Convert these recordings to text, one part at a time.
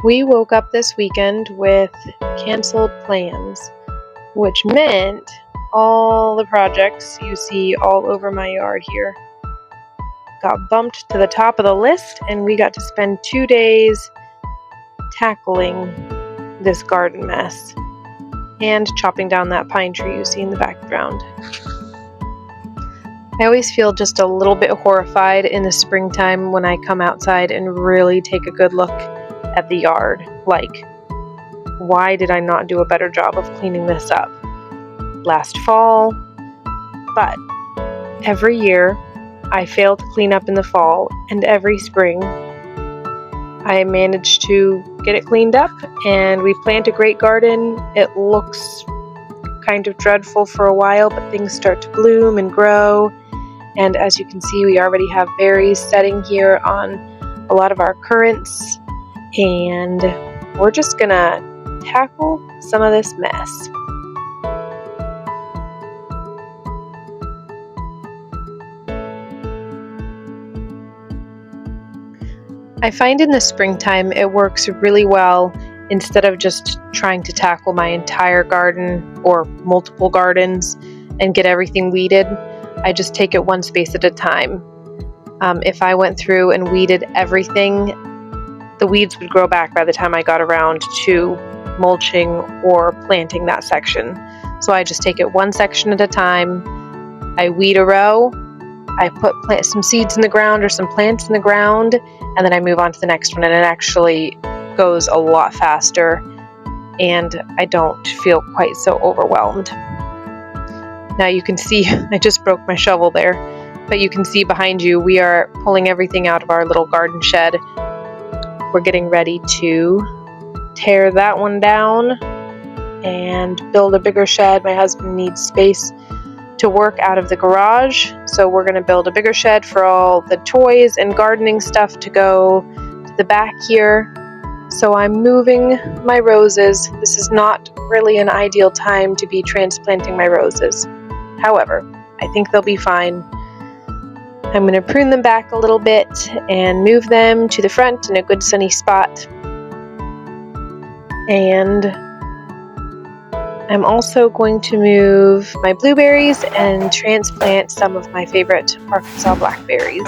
We woke up this weekend with canceled plans, which meant all the projects you see all over my yard here got bumped to the top of the list, and we got to spend 2 days tackling this garden mess and chopping down that pine tree you see in the background. I always feel just a little bit horrified in the springtime when I come outside and really take a good look at the yard. Like, why did I not do a better job of cleaning this up last fall? But every year I fail to clean up in the fall, and every spring I manage to get it cleaned up, and we plant a great garden. It looks kind of dreadful for a while, but things start to bloom and grow. And as you can see, we already have berries setting here on a lot of our currants, and we're just gonna tackle some of this mess. I find in the springtime it works really well. Instead of just trying to tackle my entire garden or multiple gardens and get everything weeded, I just take it one space at a time. If I went through and weeded everything, the weeds would grow back by the time I got around to mulching or planting that section. So I just take it one section at a time. I weed a row, I put some seeds in the ground or some plants in the ground, and then I move on to the next one, and it actually goes a lot faster, and I don't feel quite so overwhelmed. Now you can see, I just broke my shovel there, but you can see behind you, we are pulling everything out of our little garden shed. We're getting ready to tear that one down and build a bigger shed. My husband needs space to work out of the garage, so we're going to build a bigger shed for all the toys and gardening stuff to go to the back here. So I'm moving my roses. This is not really an ideal time to be transplanting my roses. However, I think they'll be fine. I'm going to prune them back a little bit and move them to the front in a good sunny spot. And I'm also going to move my blueberries and transplant some of my favorite Arkansas blackberries.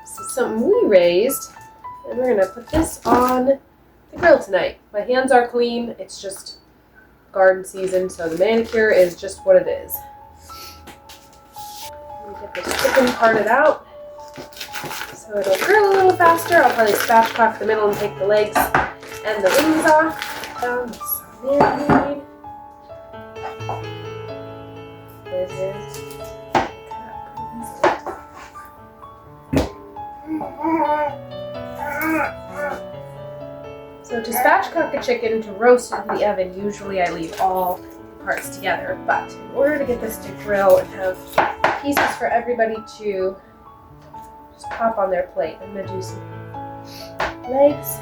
This is something we raised, and we're going to put this on the grill tonight. My hands are clean, it's just garden season, so the manicure is just what it is. Let me get this chicken parted out so it'll grill a little faster. I'll probably spatchcock the middle and take the legs and the wings off. Down some marinade. This is So to spatchcock a chicken to roast it in the oven, usually I leave all parts together, but in order to get this to grill and have pieces for everybody to just pop on their plate, I'm going to do some legs.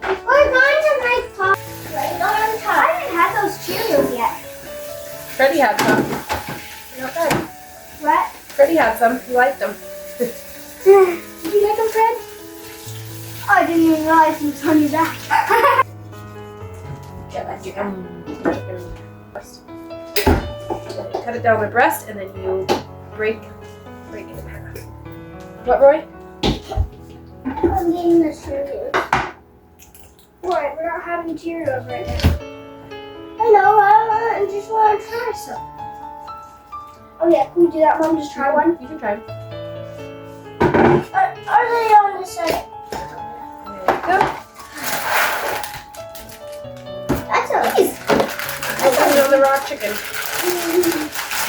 We're going to make pop. I haven't had those Cheerios yet. Freddie had some. Not bad. What? Freddie had some. He liked them. Did you like them, Fred? Oh, I didn't even realize he was on your back. Get that chicken breast. Cut it down the breast, and then you break it in half. What, Roy? I'm getting the Cheerios. Roy, we're not having Cheerios right now. I know, I just want to try some. Oh yeah, can we do that, Mom? Just try one? You can try. Are they on the side? There you go. That's nice. I'll put it on the raw chicken.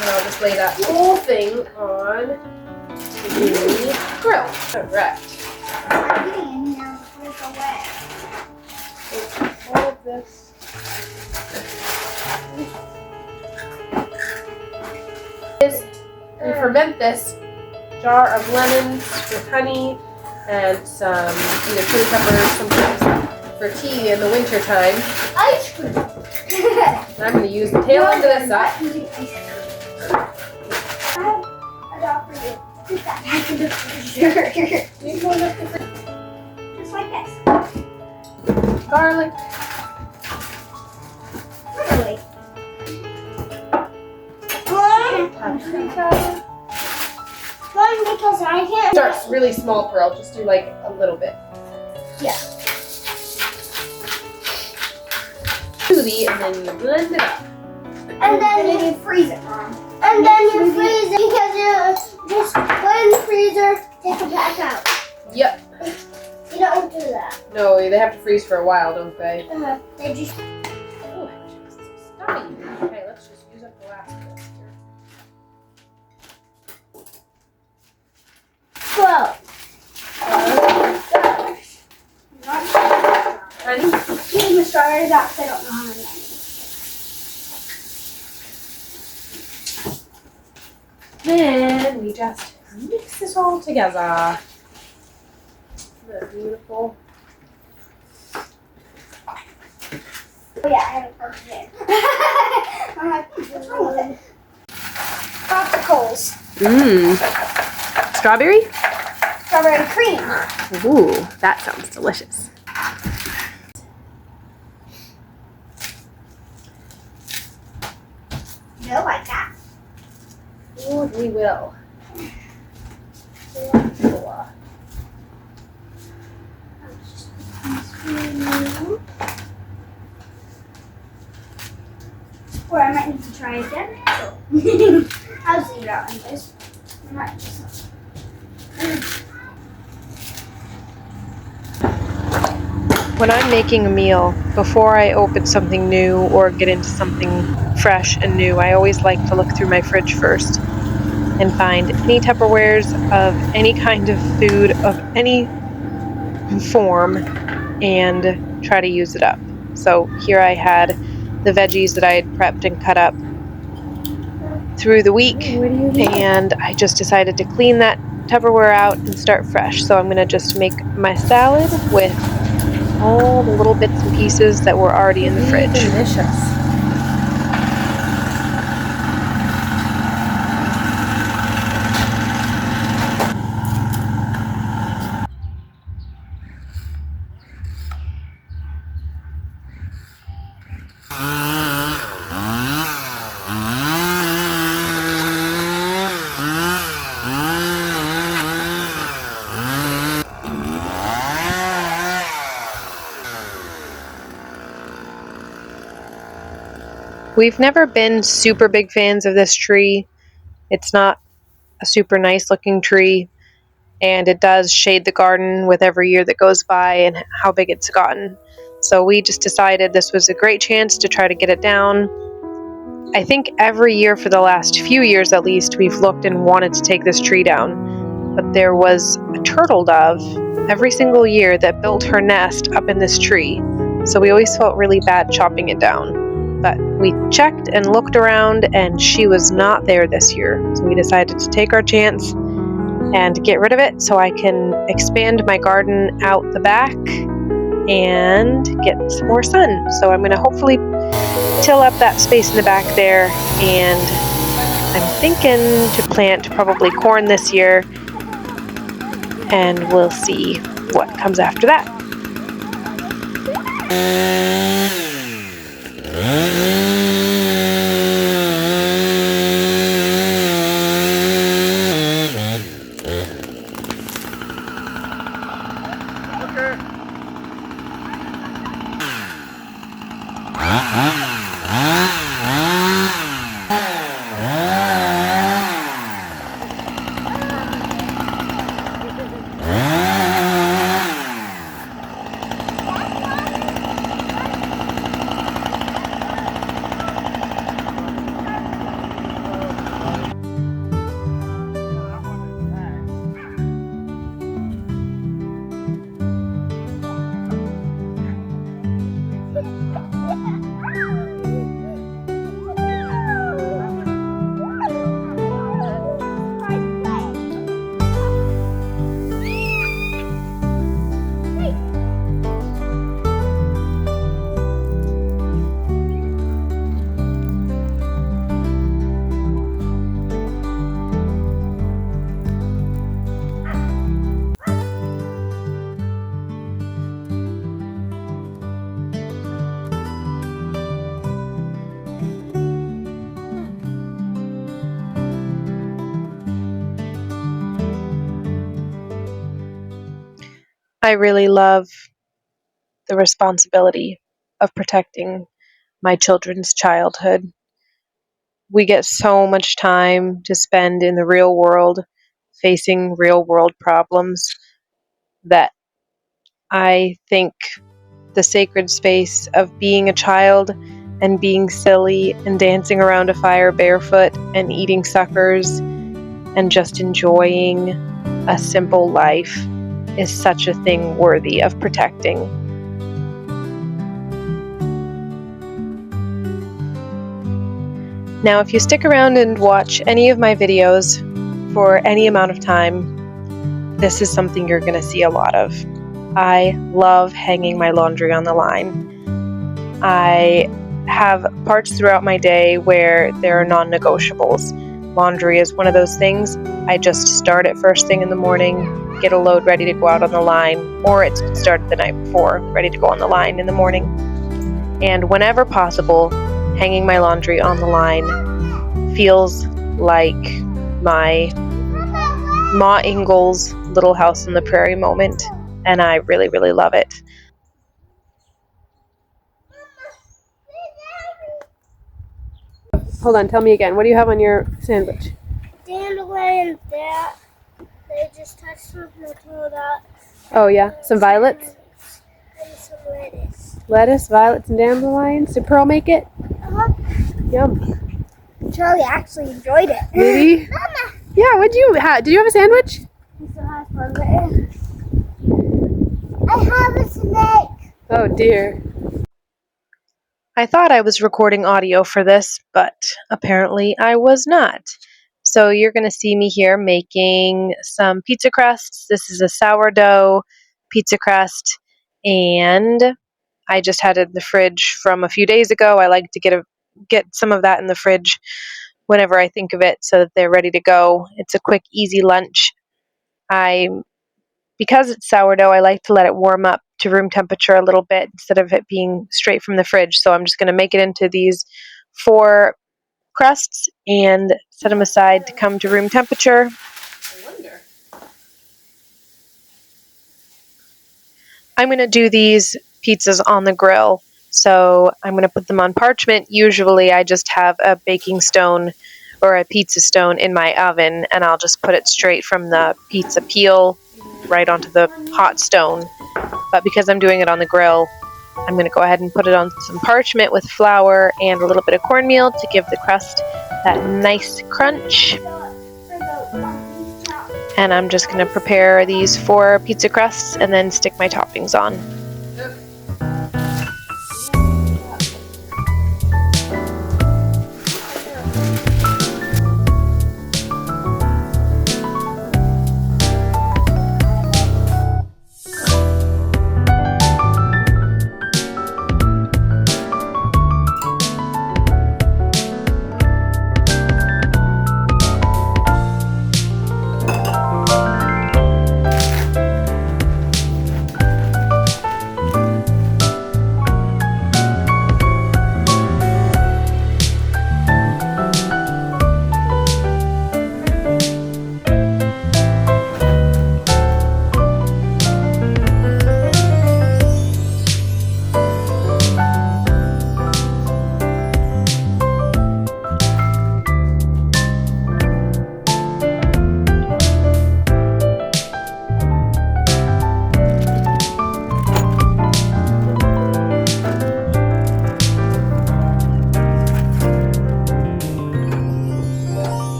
And I'll just lay that whole thing on the grill. Correct. I'm getting in here with a wet. Take all of this. We ferment this jar of lemons with honey and some either chili peppers sometimes for tea in the winter time. Ice cream. And I'm going to use the tail end of this up. I have a dog for you. Put that back in the freezer. Just like this. Garlic. Really? Paprika. One, because I can't. Starts really small, Pearl. Just do like a little bit. Yeah. Smoothie, and then you blend it up. And then you freeze it. And then you freeze it because you just put it in the freezer, take it back out. Yep. You don't do that. No, they have to freeze for a while, don't they? They just. Oh, stuffy. Okay, let's just use up the last bit here. Whoa. Honey? Give me strawberries out because I don't know how many I need. Then we just mix this all together. Isn't that beautiful? Oh yeah, I haven't poked it in. What's wrong with it? Popsicles. Mmm. Strawberry? Strawberry cream. Ooh, that sounds delicious. You don't like that? Oh, we will. Or I might need to try again. I'll see it out anyways. I might just. When I'm making a meal, before I open something new or get into something fresh and new, I always like to look through my fridge first and find any Tupperwares of any kind of food of any form and try to use it up. So here I had the veggies that I had prepped and cut up through the week, and I just decided to clean that Tupperware out and start fresh. So I'm going to just make my salad with all the little bits and pieces that were already in the fridge. Delicious. We've never been super big fans of this tree. It's not a super nice looking tree, and it does shade the garden with every year that goes by and how big it's gotten. So we just decided this was a great chance to try to get it down. I think every year for the last few years at least, we've looked and wanted to take this tree down. But there was a turtle dove every single year that built her nest up in this tree. So we always felt really bad chopping it down. But we checked and looked around and she was not there this year. So we decided to take our chance and get rid of it so I can expand my garden out the back and get some more sun. So I'm going to hopefully till up that space in the back there, and I'm thinking to plant probably corn this year, and we'll see what comes after that. I really love the responsibility of protecting my children's childhood. We get so much time to spend in the real world facing real world problems that I think the sacred space of being a child and being silly and dancing around a fire barefoot and eating suckers and just enjoying a simple life is such a thing worthy of protecting. Now, if you stick around and watch any of my videos for any amount of time, this is something you're going to see a lot of. I love hanging my laundry on the line. I have parts throughout my day where there are non-negotiables. Laundry is one of those things. I just start it first thing in the morning, get a load ready to go out on the line, or it's started the night before, ready to go on the line in the morning. And whenever possible, hanging my laundry on the line feels like my Ma Ingalls Little House on the Prairie moment, and I really, really love it. Hold on, tell me again. What do you have on your sandwich? Dandelion, that. They just touched something to throw that. Oh, yeah. Some violets? And some lettuce. Lettuce, violets, and dandelions. Did Pearl make it? Uh-huh. Yum. Charlie actually enjoyed it. Maybe? Mama! Yeah, what'd you have? Did you have a sandwich? He still has one there. I have a snake. Oh, dear. I thought I was recording audio for this, but apparently I was not. So you're going to see me here making some pizza crusts. This is a sourdough pizza crust, and I just had it in the fridge from a few days ago. I like to get some of that in the fridge whenever I think of it so that they're ready to go. It's a quick, easy lunch. Because it's sourdough, I like to let it warm up to room temperature a little bit instead of it being straight from the fridge. So I'm just going to make it into these 4 crusts and set them aside to come to room temperature. I'm going to do these pizzas on the grill. So I'm going to put them on parchment. Usually I just have a baking stone or a pizza stone in my oven, and I'll just put it straight from the pizza peel right onto the hot stone. But because I'm doing it on the grill, I'm going to go ahead and put it on some parchment with flour and a little bit of cornmeal to give the crust that nice crunch. And I'm just going to prepare these 4 pizza crusts and then stick my toppings on.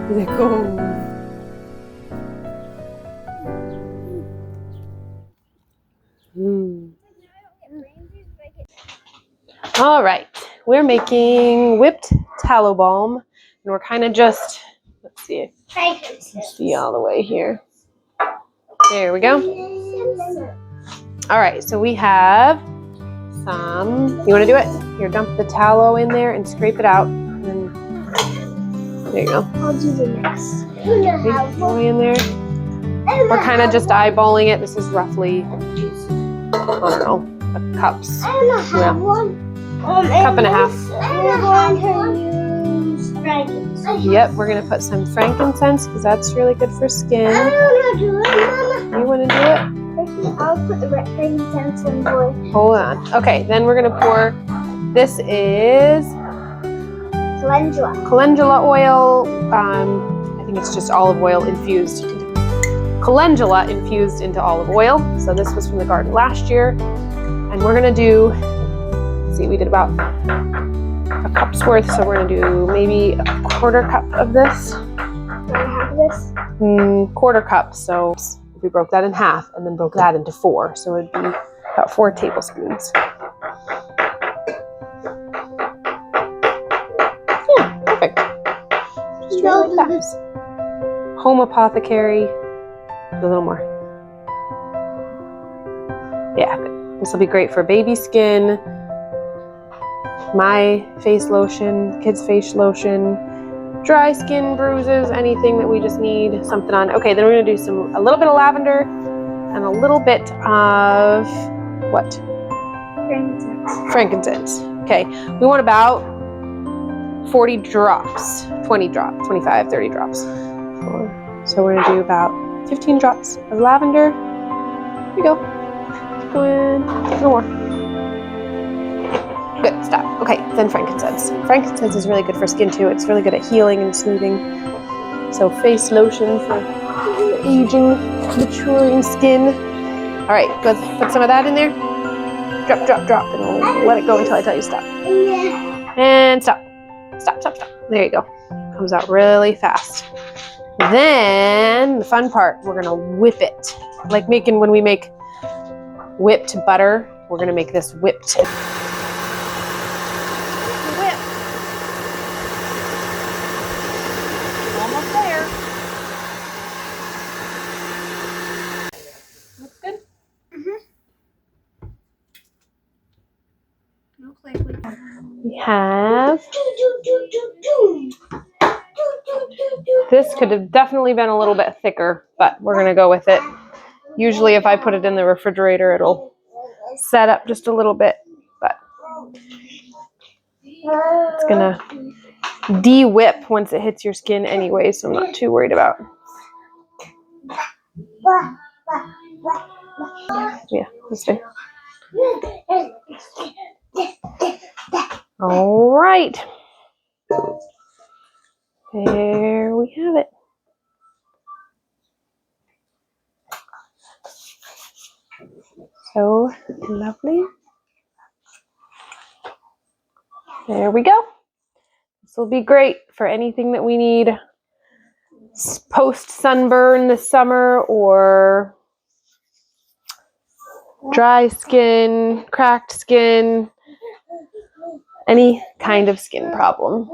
They're cool. All right, we're making whipped tallow balm, and we're kind of just, let's see all the way here. There we go. All right, so we have some, you want to do it? Here, dump the tallow in there and scrape it out. And then, there you go. I'll do the next. Go in there. We're kind of just eyeballing it. This is roughly, I don't know, a cups. I don't have one. Cup and a half. We're going to use frankincense. Yep, we're going to put some frankincense because that's really good for skin. I don't want to do it, Mama. You want to do it? I'll put the frankincense in boy. Hold on. Okay, then we're going to pour, this is calendula oil. I think it's just olive oil infused. Calendula infused into olive oil. So this was from the garden last year. And we're going to do, let's see, we did about a cup's worth. So we're going to do maybe a quarter cup of this. Half of this? Quarter cup. So if we broke that in half and then broke that into 4. So it'd be about 4 tablespoons. Yeah, perfect. Just really like that. Home Apothecary. A little more. Yeah, this will be great for baby skin, my face lotion, kids' face lotion, dry skin, bruises, anything that we just need something on. Okay, then we're gonna do a little bit of lavender and a little bit of what? Frankincense. Okay, we want about 40 drops, 20 drops, 25, 30 drops. So we're gonna do about 15 drops of lavender. Here we go. Go in. No more. Good, stop. Okay, then frankincense. Frankincense is really good for skin too. It's really good at healing and smoothing. So face lotion for aging, maturing skin. All right, good. Put some of that in there. Drop, drop, drop, and we'll let it go until I tell you stop. And stop. Stop, stop, stop. There you go. Comes out really fast. Then the fun part, we're gonna whip it. Like when we make whipped butter, we're gonna make this whipped. Whip. Almost there. Looks good. We have. This could have definitely been a little bit thicker, but we're gonna go with it. Usually if I put it in the refrigerator, it'll set up just a little bit, but it's gonna de-whip once it hits your skin anyway, so I'm not too worried about. Yeah, this way. All right. There we have it. So lovely. There we go. This will be great for anything that we need post sunburn this summer or dry skin, cracked skin, any kind of skin problem.